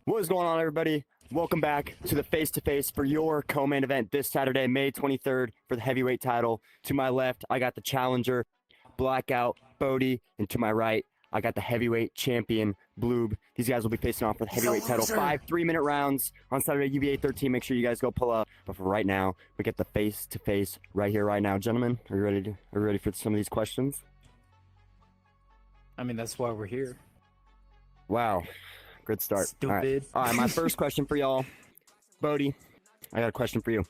What is going on, everybody? Welcome back to the face-to-face for your co-main event this Saturday, May 23rd, for the heavyweight title. To my left, I got the challenger, Blackout, Boady, and to my right, I got the heavyweight champion, Bloob. These guys will be facing off for the heavyweight title. 5 3-minute rounds on Saturday, UBA 13. Make sure you guys go pull up. But for right now, we get the face-to-face right here, right now. Gentlemen, are you ready for some of these questions? I mean, that's why we're here. Wow. Good start. Stupid. All right, my first question for y'all. Boady, I got a question for you.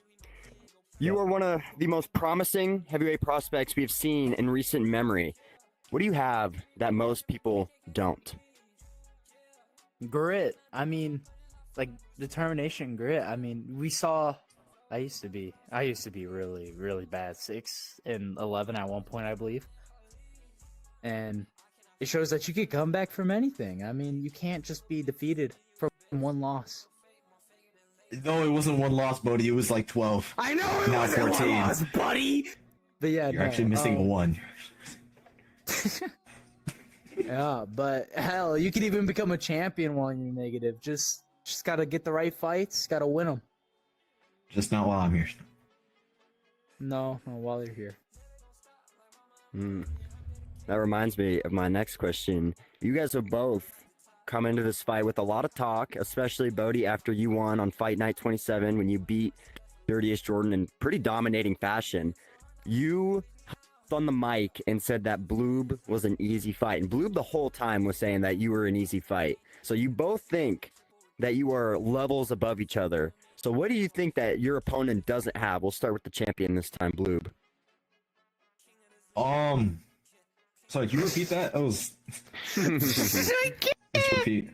You are one of the most promising heavyweight prospects we've seen in recent memory. What do you have that most people don't? Grit. I mean, like determination, grit. I mean, we saw. I used to be really, really bad. 6 and 11 at one point, I believe. And it shows that you could come back from anything. I mean, you can't just be defeated from one loss. No, it wasn't one loss, Boady. It was like 12. I know it Now wasn't 14. one loss, buddy. But yeah, You're actually missing a 1. Yeah, but hell, you could even become a champion while you're negative. Just gotta get the right fights. Gotta win them. Just not while I'm here. No, while you're here. That reminds me of my next question. You guys have both come into this fight with a lot of talk, especially Boady after you won on Fight Night 27 when you beat Dirtiest Jordan in pretty dominating fashion. You hopped on the mic and said that Bloob was an easy fight. And Bloob the whole time was saying that you were an easy fight. So you both think that you are levels above each other. So what do you think that your opponent doesn't have? We'll start with the champion this time, Bloob. Sorry, can you repeat that? That was... Let's repeat.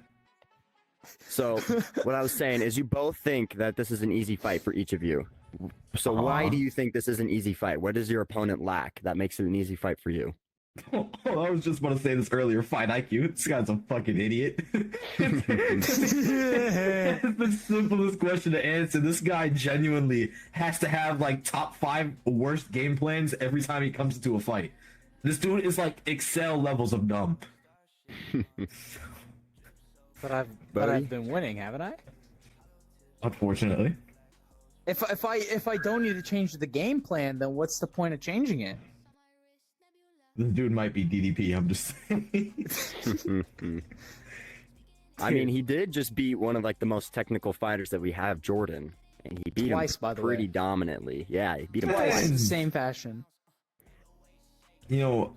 So what I was saying is you both think that this is an easy fight for each of you. So why do you think this is an easy fight? What does your opponent lack that makes it an easy fight for you? Oh, I was just about to say this earlier. Fight IQ. This guy's a fucking idiot. It's the simplest question to answer. This guy genuinely has to have like top 5 worst game plans every time he comes into a fight. This dude is like Excel levels of dumb. But I've been winning, haven't I? Unfortunately. If I don't need to change the game plan, then what's the point of changing it? This dude might be DDP, I'm just saying. I mean, he did just beat one of like the most technical fighters that we have, Jordan, and he beat Twice, him by the pretty way. dominantly. Yeah, he beat him Twice twice. in the same fashion. You know,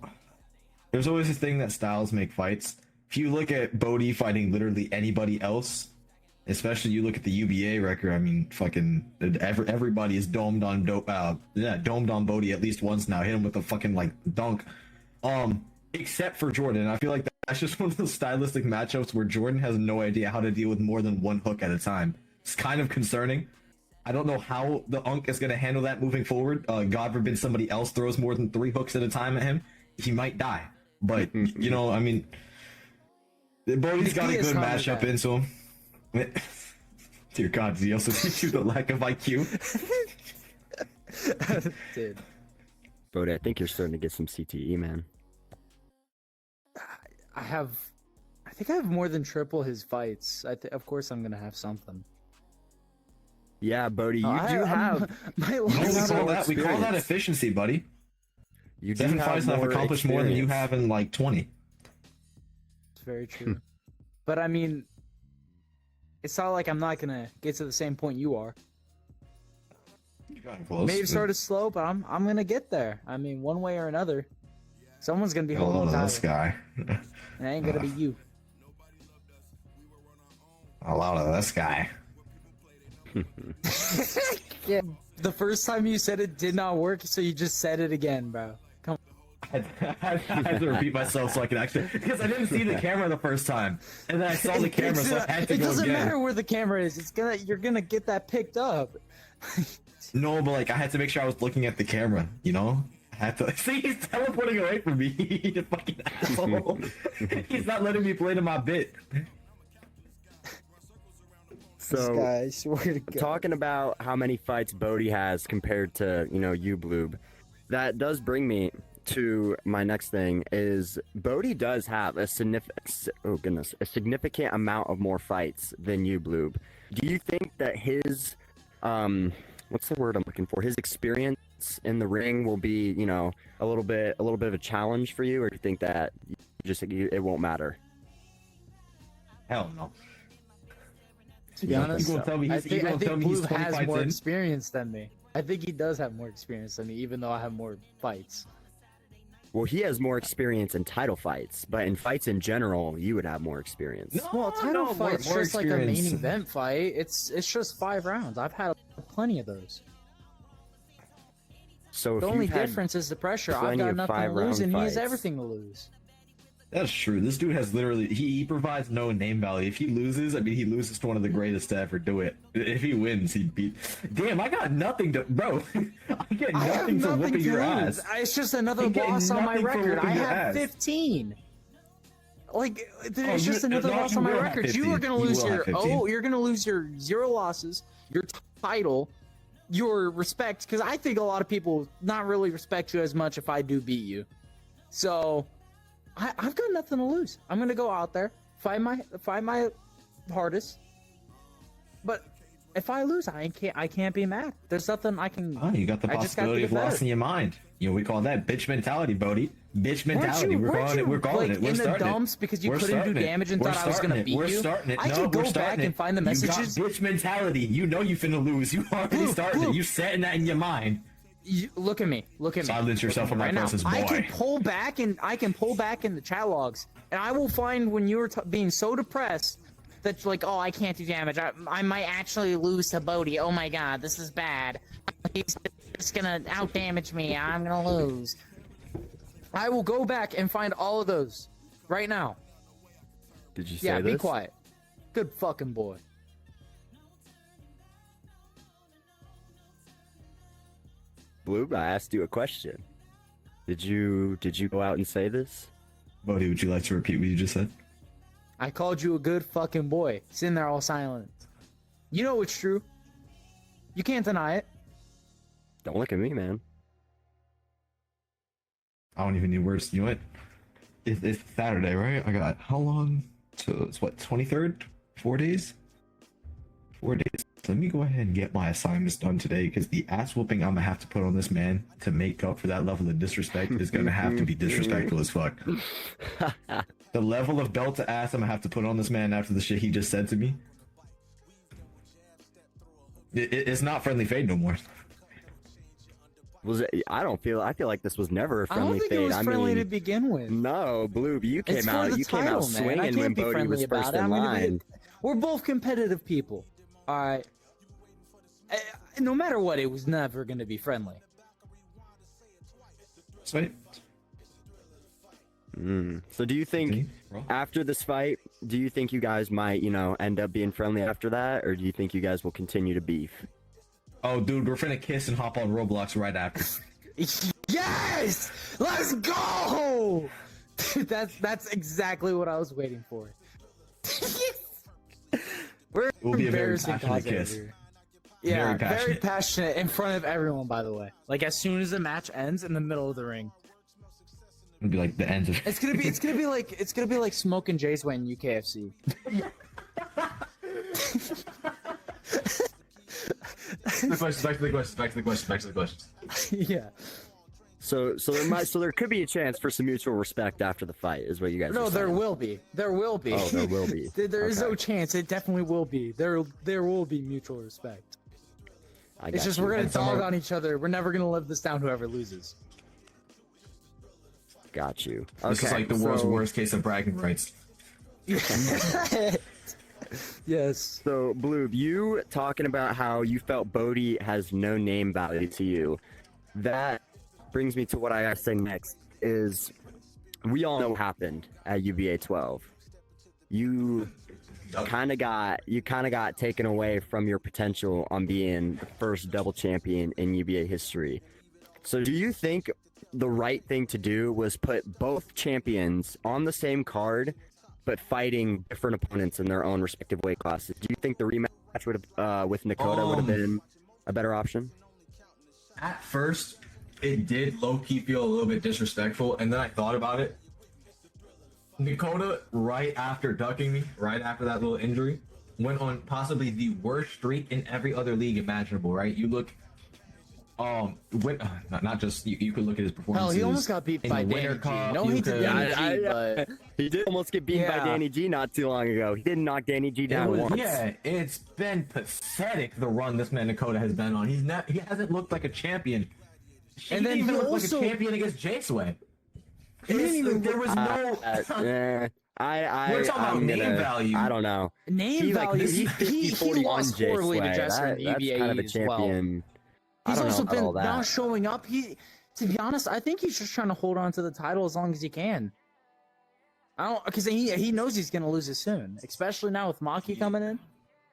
there's always this thing that styles make fights. If you look at Boady fighting literally anybody else, especially you look at the UBA record, I mean, fucking everybody is domed on Boady at least once now. Hit him with a fucking like dunk. Except for Jordan. I feel like that's just one of those stylistic matchups where Jordan has no idea how to deal with more than one hook at a time. It's kind of concerning. I don't know how the Unk is going to handle that moving forward. God forbid somebody else throws more than 3 hooks at a time at him. He might die. But, you know, I mean, Bodie's got a good matchup into him. Dear God, does he also teach you the lack of IQ? Dude. Boady, I think you're starting to get some CTE, man. I think I have more than triple his fights. Of course I'm gonna have something. Yeah, Boady, you do have. We call that efficiency, buddy. You do 7 fights and I've accomplished more than you have in like 20. It's very true. But I mean, it's not like I'm not gonna get to the same point you are. You got close. Maybe started slow, but I'm gonna get there. I mean, one way or another, someone's gonna be holding the title. This guy. And it ain't gonna be you. A lot of this guy. Yeah. The first time you said it did not work, so you just said it again, bro. Come on. I had to repeat myself so I could actually, because I didn't see the camera the first time, and then I saw the camera, so I had to go again. It doesn't matter where the camera is. You're gonna get that picked up. No, but like I had to make sure I was looking at the camera, you know? I had to see he's teleporting away from me. He's a fucking asshole. He's not letting me play to my bit. So, guy, swear to God. Talking about how many fights Boady has compared to, you Bloob, that does bring me to my next thing is Boady does have a significant amount of more fights than you, Bloob. Do you think that his what's the word I'm looking for? His experience in the ring will be, you know, a little bit of a challenge for you, or do you think that it won't matter? Hell no. To be honest, You gonna tell me I he's, think, you gonna I think tell me he's Blue 20 has fights more in? experience than me. I think he does have more experience than me, even though I have more fights. Well, he has more experience in title fights, but in fights in general, you would have more experience. No, Well, title no, fight's more just like a main experience. event fight. It's just 5 rounds. I've had plenty of those. So if The only you've had difference is the pressure. I've plenty got of nothing to 5-round lose, and he has fights. everything to lose. That's true. This dude has literally he provides no name value. If he loses, I mean he loses to one of the greatest to ever do it. If he wins, he beat. Damn, I got nothing to bro. I get I have nothing to nothing whooping to your lose. ass. It's just another You get loss on my nothing for record. I whooping your have ass. 15. Like, it's Oh, just you- another no, loss you on my will have record. You 15. are gonna You lose will have 15. you're gonna lose your 0 losses, your title, your respect, because I think a lot of people not really respect you as much if I do beat you. So I've got nothing to lose. I'm gonna go out there, fight my hardest. But if I lose, I can't be mad. There's nothing I can. Oh, you got the I just got to possibility get of loss better. in your mind. You know, we call that bitch mentality, Bodie. Bitch mentality. We're calling it. We're calling it. We're in the starting dumps it. because you We're couldn't do starting it. damage and We're thought I was starting gonna it. beat We're you? starting it. I No, can we're go back starting and it. find the messages. You got bitch mentality. You know you finna lose. You already Blue, started Blue. it. You setting that in your mind. Look at me. Look at me. Silence yourself Look at on me my right presence, now. I can boy. pull back in the chat logs, and I will find when you were being so depressed that you're like, oh, I can't do damage. I might actually lose to Boady. Oh my god, this is bad. He's just gonna out damage me. I'm gonna lose. I will go back and find all of those right now. Did you say Yeah, this? be quiet. Good fucking boy. Bloob, I asked you a question. Did you go out and say this? Bodie, would you like to repeat what you just said? I called you a good fucking boy. Sitting there all silent. You know it's true. You can't deny it. Don't look at me, man. I don't even need words. You know what? It's Saturday, right? I got how long? So it's what, 23rd? 4 days? 4 days. Let me go ahead and get my assignments done today, because the ass whooping I'm gonna have to put on this man to make up for that level of disrespect is gonna have to be disrespectful as fuck. The level of belt to ass I'm gonna have to put on this man after the shit he just said to me. It's not friendly fade no more. Was it? I feel like this was never a I friendly don't think fade. it was friendly mean, to begin with. no, Bloob, you It's came for out. the You came title, out man. I swinging can't when be Boady friendly was about first it. in I mean, line. we're both competitive people. All right. No matter what, it was never going to be friendly. Sweet. So do you think after this fight, do you think you guys might, end up being friendly after that, or do you think you guys will continue to beef? Oh, dude, we're finna kiss and hop on Roblox right after. Yes! Let's go! That's exactly what I was waiting for. We're It will be a very embarrassing passionate cause over kiss. here. Yeah, Very very passionate. passionate in front of everyone, by the way. Like as soon as the match ends in the middle of the ring. It'll be like the ends of. It's gonna be like Smoke and Jay's when UKFC. Back to the questions. Yeah. So there could be a chance for some mutual respect after the fight, is what you guys. No, are there saying. will be. There will be. Oh, there will be. There is no Okay. chance. It definitely will be. There will be mutual respect. I It's got just you. we're gonna And someone- dog on each other. We're never gonna live this down. Whoever loses. Got you. This is like the world's so- worst case of bragging rights. Yes. So, Bloob, you talking about how you felt Boady has no name value to you. That brings me to what I gotta say next. Is we all know what happened at UBA 12. You kind of got taken away from your potential on being the first double champion in UBA history. So, do you think the right thing to do was put both champions on the same card, but fighting different opponents in their own respective weight classes? Do you think the rematch would have with Nakota would have been a better option? At first, it did low-key feel a little bit disrespectful, and then I thought about it. Dakota, right after ducking me, right after that little injury, went on possibly the worst streak in every other league imaginable, right? You look, not just, you could look at his performances. Hell, he almost got beat in by the Danny Winter G. Cup, No, you he did could- Danny G, but He did almost get beaten by Yeah. Danny G not too long ago. He didn't knock Danny G down once. Yeah, it's been pathetic the run this man Dakota has been on. He hasn't looked like a champion. He And then didn't even he look also- like a champion against J-Sway. There was no. We're talking about I'm name gonna- value. I don't know. name He like value. he's 50, 40 lost J horribly to Sway. Jester in That's UBA kind of a as well. champion. I He's don't also know about all been that. not showing up. To be honest, I think he's just trying to hold on to the title as long as he can. I don't, because he knows he's gonna lose it soon, especially now with Maki coming in.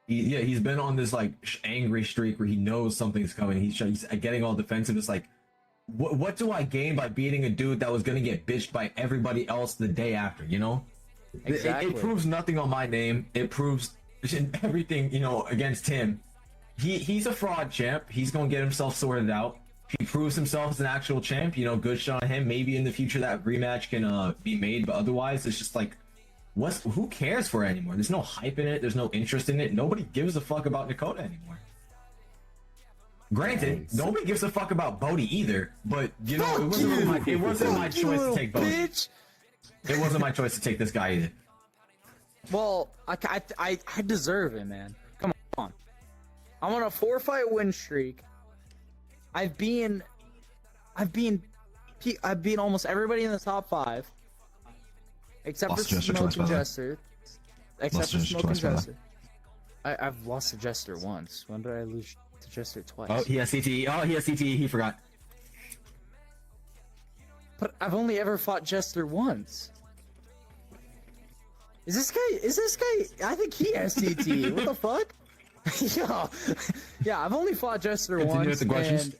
He's been on this like angry streak where he knows something's coming. He's getting all defensive. It's like, what do I gain by beating a dude that was gonna get bitched by everybody else the day after? You know, Exactly. it proves nothing on my name. It proves everything, you know, against him. He's a fraud champ. He's gonna get himself sorted out. He proves himself as an actual champ. You know, good shot on him. Maybe in the future that rematch can be made, but otherwise it's just like, who cares for it anymore? There's no hype in it. There's no interest in it. Nobody gives a fuck about Dakota anymore. Granted, nobody gives a fuck about Boady either. But you know, it wasn't my choice to take Boady. It wasn't my choice to take this guy either. Well, I deserve it, man. Come on. I'm on a 4-fight win streak. I've beaten almost everybody in the top 5, except Lost for Jester Smoke twice, and by the way. Jester. Except Lost for Jester Smoke and twice, by the way. Jester. I've lost to Jester once. When did I lose to Jester twice? Oh, he has CTE. Oh, he has CTE. He forgot. But I've only ever fought Jester once. Is this guy? I think he has CT. What the fuck? yeah, I've only fought Jester Continue once, with the questions.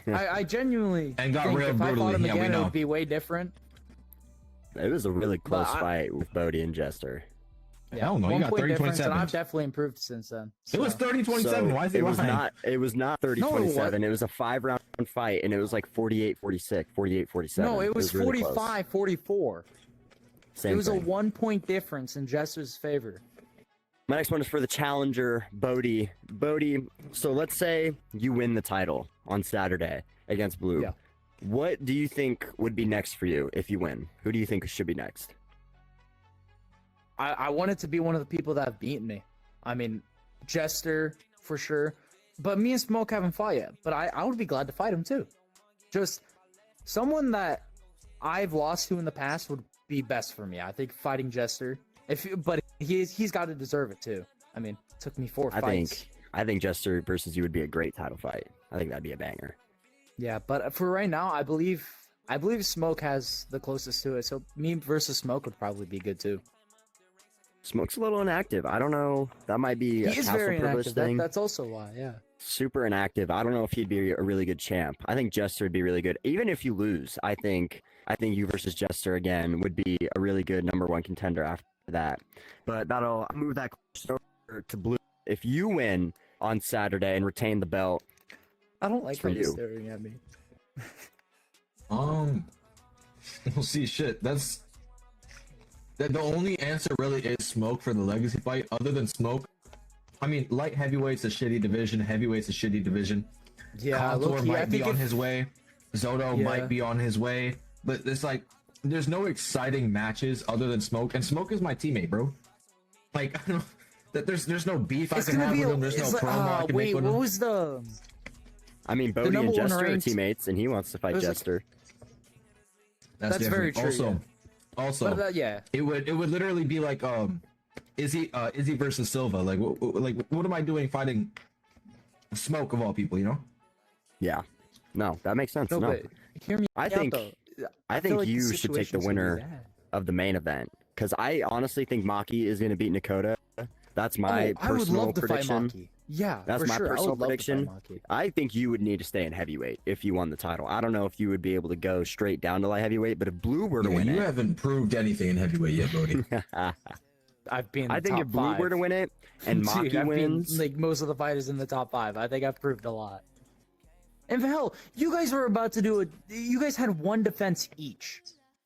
and I genuinely And got think railed if I fought brutally. him Yeah, we again, it know. would be way different. It was a really close I- fight with Boady and Jester. Hell no, you got 1 point difference, and 30-27. I've definitely improved since then. It was so. 30-27. So Why is he it was lying? not. It was not 30-27. No, it wasn't. It was a 5-round fight, and it was like 48-46, 48-47. No, it was really close. 45-44. Same It was thing. a 1 point difference in Jester's favor. My next one is for the challenger, Boady. Boady, so let's say you win the title on Saturday against Bloob. Yeah. What do you think would be next for you if you win? Who do you think should be next? I want it to be one of the people that have beaten me. I mean, Jester, for sure. But me and Smoke haven't fought yet. But I would be glad to fight him, too. Just someone that I've lost to in the past would be best for me. I think fighting Jester. But he's got to deserve it, too. I mean, it took me 4 fights. I think Jester versus you would be a great title fight. I think that'd be a banger. Yeah, but for right now, I believe Smoke has the closest to it. So me versus Smoke would probably be good, too. Smoke's a little inactive. I don't know. That might be a He is castle very privilege inactive. thing. That's also why, yeah. Super inactive. I don't know if he'd be a really good champ. I think Jester would be really good. Even if you lose, I think you versus Jester again would be a really good #1 contender after that. But I'll move that question over to Blue. If you win on Saturday and retain the belt, I don't like for how you're you. staring at me. We'll see. Shit, the only answer really is Smoke for the legacy fight. Other than Smoke, I mean, light heavyweight's a shitty division. Heavyweight's a shitty division. Yeah, Contour low-key, I might be think on if- his way. Zoto Yeah. might be on his way. But it's like, there's no exciting matches other than Smoke. And Smoke is my teammate, bro. Like, I don't that there's no beef I It's can gonna have be with him. There's no it's promo I can wait, make with what him. was the? I mean, Boady number and one Jester are ranked- teammates, and he wants to fight It was like- Jester. That's very different. true, Also, But, yeah, it would literally be like Izzy versus Silva. Like what am I doing fighting Smoke of all people, you know? Yeah. No, that makes sense. no, No, but hear me I out, think- though. I feel think like you should take the situation's gonna be winner bad. of the main event because I honestly think Maki is going to beat Nakota. That's my I would personal love to prediction. fight Maki. Yeah, That's for my sure. personal I would love prediction. To fight Maki. I think you would need to stay in heavyweight if you won the title. I don't know if you would be able to go straight down to light heavyweight, but if Blue were to win you it, haven't proved anything in heavyweight yet, Bodie. I've been. I think if Blue were to win it and Dude, Maki I've been, wins, like most of the fighters in the top 5. I think I've proved a lot. And hell, you guys were about to do you guys had one defense each.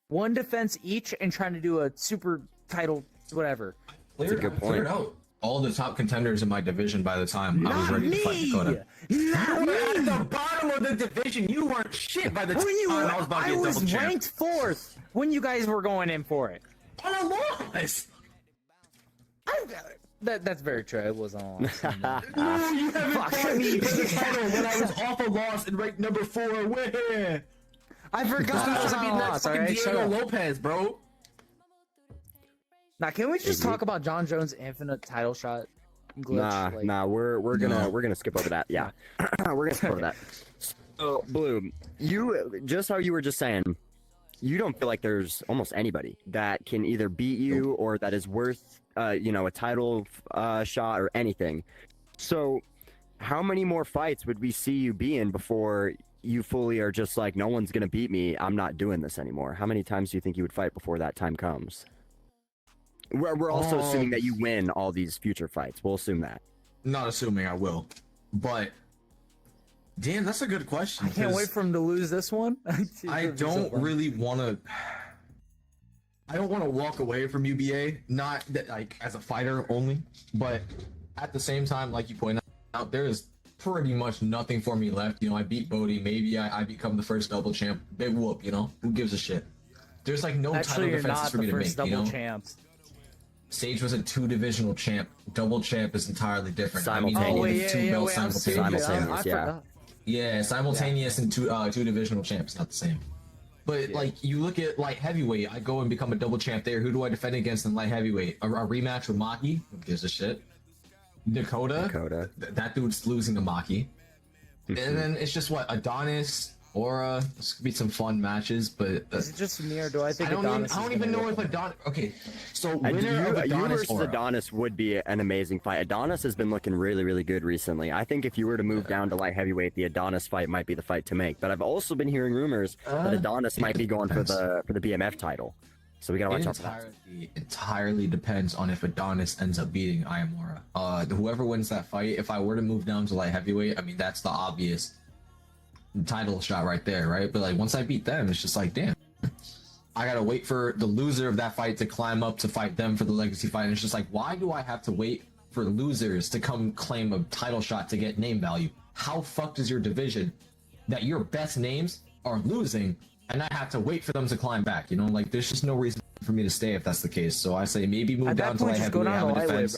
One defense each and trying to do a super title, whatever. That's a good point. Cleared out all the top contenders in my division by the time I was ready to fight Dakota. Not me! At the bottom of the division, you weren't shit by the time I was about to I get was double champ. ranked 4th when you guys were going in for it. On a loss! That's very true. It was on. No, you haven't fought me for the title when I was off a loss and ranked number 4. Where? I forgot I was on a loss. All right, Diego Lopez, bro. Now, can we just talk about John Jones' infinite title shot glitch? Nah, we're gonna skip over that. Yeah, we're gonna skip over that. So, Bloob, you just how you were just saying, you don't feel like there's almost anybody that can either beat you or that is worth, a title shot or anything. So, how many more fights would we see you be in before you fully are just like, no one's gonna beat me, I'm not doing this anymore? How many times do you think you would fight before that time comes? We're also assuming that you win all these future fights. We'll assume that. Not assuming I will, but damn, that's a good question. I can't wait for him to lose this one. I don't really want to. I don't want to walk away from UBA, not that, like as a fighter only, but at the same time, like you pointed out, there is pretty much nothing for me left. I beat Boady. Maybe I become the first double champ. Big whoop, who gives a shit? There's like no title defenses for me to make. Double champs. Sage was a 2-divisional champ. Double champ is entirely different. Simultaneous. Two belts simultaneous. Simultaneous, yeah. Yeah, simultaneous and two divisional champs, not the same. But like you look at light heavyweight, I go and become a double champ there. Who do I defend against in light heavyweight? A rematch with Maki? Who gives a shit? Dakota. That dude's losing to Maki. And then it's just what, Adonis, Aura. This could be some fun matches, but is it just me or do I think I don't even know if Adonis. Okay, so winner of Adonis you versus Aura. Adonis would be an amazing fight. Adonis has been looking really, really good recently. I think if you were to move down to light heavyweight, the Adonis fight might be the fight to make. But I've also been hearing rumors that Adonis might be going for the BMF title. So we gotta watch out for that. Entirely depends on if Adonis ends up beating Ayamura. Whoever wins that fight, if I were to move down to light heavyweight, I mean that's the obvious title shot right there, right? But like once I beat them, it's just like, damn, I gotta wait for the loser of that fight to climb up to fight them for the legacy fight. And it's just like, why do I have to wait for losers to come claim a title shot to get name value? How fucked is your division that your best names are losing and I have to wait for them to climb back? Like there's just no reason for me to stay if that's the case. So I say maybe move down to light heavyweight, have a defense.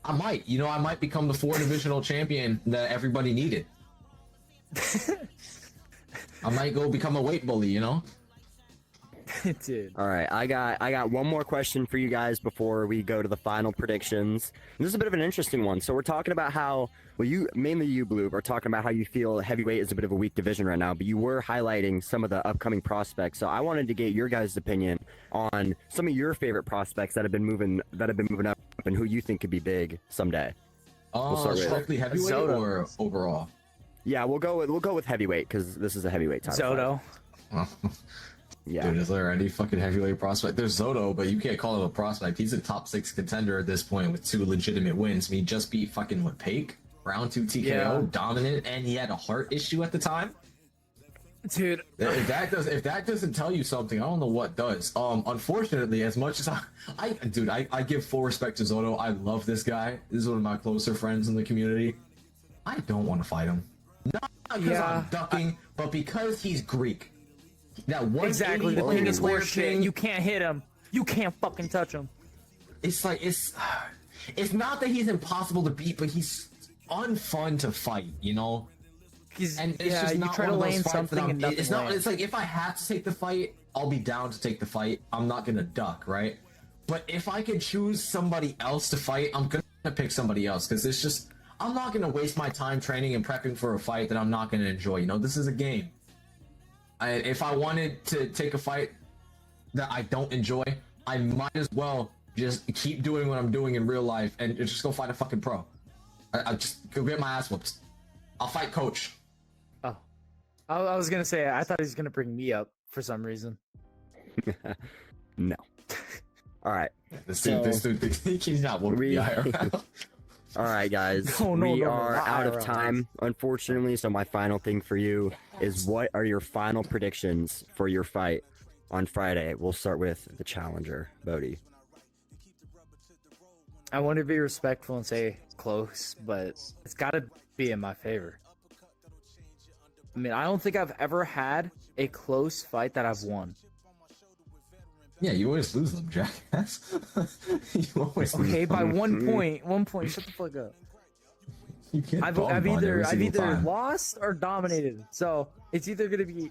I might become the 4-divisional champion that everybody needed. I might go become a weight bully, Dude. All right, I got one more question for you guys before we go to the final predictions. And this is a bit of an interesting one. So we're talking about how, mainly you, Bloob, are talking about how you feel heavyweight is a bit of a weak division right now, but you were highlighting some of the upcoming prospects. So I wanted to get your guys' opinion on some of your favorite prospects that have been moving up and who you think could be big someday. We'll start with strictly heavyweight or overall. Yeah, we'll go with heavyweight because this is a heavyweight title. Zoto. Yeah. Dude, is there any fucking heavyweight prospect? There's Zoto, but you can't call him a prospect. He's a top 6 contender at this point with 2 legitimate wins. He just beat fucking Paik, round 2 TKO, dominant, and he had a heart issue at the time. Dude, if that doesn't tell you something, I don't know what does. Unfortunately, as much as I give full respect to Zoto. I love this guy. This is one of my closer friends in the community. I don't want to fight him. Not because I'm ducking, but because he's Greek. That one exactly. The thing is horseshit. You can't hit him. You can't fucking touch him. It's like it's not that he's impossible to beat, but he's unfun to fight. And it's just not try one to of those lane fights something that and it's not. It's like if I have to take the fight, I'll be down to take the fight. I'm not gonna duck, right? But if I could choose somebody else to fight, I'm gonna pick somebody else because it's just. I'm not going to waste my time training and prepping for a fight that I'm not going to enjoy. This is a game. If I wanted to take a fight that I don't enjoy, I might as well just keep doing what I'm doing in real life and just go fight a fucking pro. I just go get my ass whooped. I'll fight Coach. Oh. I was going to say, I thought he was going to bring me up for some reason. No. All right. This dude, he's not whooping me IRL. All right, guys. No, we not are out of IRL. time, unfortunately. So my final thing for you is, what are your final predictions for your fight on Friday? We'll start with the challenger, Boady. I want to be respectful and say close, but it's got to be in my favor. I mean, I don't think I've ever had a close fight that I've won. Yeah, you always lose them, jackass. You always lose Okay, by them. 1 point. 1 point. Shut the fuck up. You can't I've bomb on every either single time. lost or dominated. So it's either gonna be.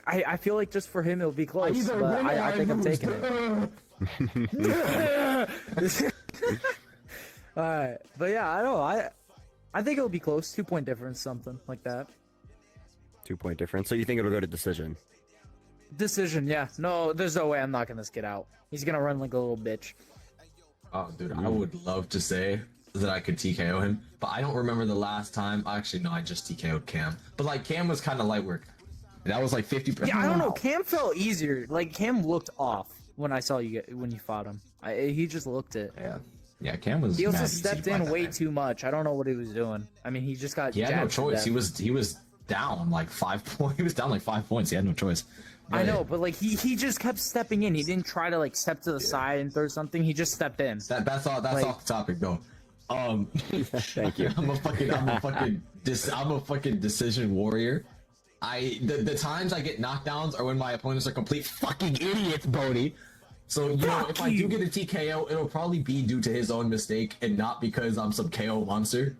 I feel like just for him it'll be close, but I think I'm taking it. All right, but yeah, I don't know. I think it'll be close. 2 point difference, something like that. 2 point difference. So you think it'll go to decision? Decision, yeah. No, there's no way I'm knocking this kid out. He's gonna run like a little bitch. Oh, dude, I would love to say that I could TKO him, but I don't remember the last time. Actually, no, I just TKO'd Cam. But like, Cam was kind of light work. That was like 50%. Yeah, I don't know. Cam felt easier. Like Cam looked off when I saw when you fought him. He just looked it. Yeah, Cam was. He also mad easy stepped to fight in that way man. too much. I don't know what he was doing. I mean, he just got. He had no jabbed to choice. death. He was down like 5 points. He was down like 5 points. He had no choice. I know, but like he just kept stepping in. He didn't try to like step to the side and throw something. He just stepped in. That's all. That's Like- off the topic though. Thank you. I'm a fucking decision warrior. The times I get knockdowns are when my opponents are complete fucking idiots, Boady. So you know, if I do get a TKO, it'll probably be due to his own mistake and not because I'm some KO monster.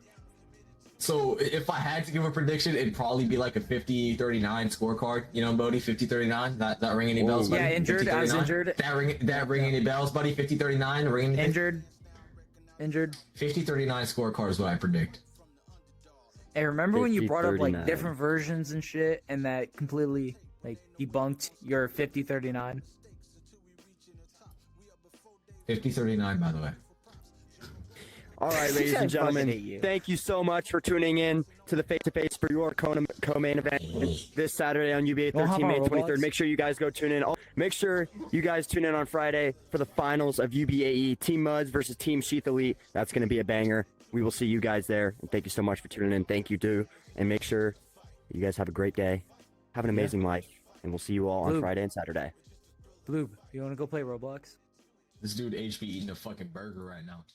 So if I had to give a prediction, it'd probably be like a 50-39 scorecard. You know, Boady, 50-39. That ring any bells, buddy? Yeah, injured. I was 50-39? injured. That ring any bells, buddy? 50-39. Ring any Injured. 50-39 scorecard is what I predict. Hey, remember when you brought up 50-39. like different versions and shit, and that completely like debunked your 50-39? 50-39, by the way. All right, ladies I and fucking hate gentlemen, you. thank you so much for tuning in to the face-to-face for your co-main event this Saturday on UBA We'll have 13 May our 23rd. Roblox. Make sure you guys go tune in. Make sure you guys tune in on Friday for the finals of UBAE Team Muds versus Team Sheath Elite. That's going to be a banger. We will see you guys there. And thank you so much for tuning in. Thank you, too. And make sure you guys have a great day. Have an amazing life. And we'll see you all on Bloob. Friday and Saturday. Bloob, you want to go play Roblox? This dude HB eating a fucking burger right now.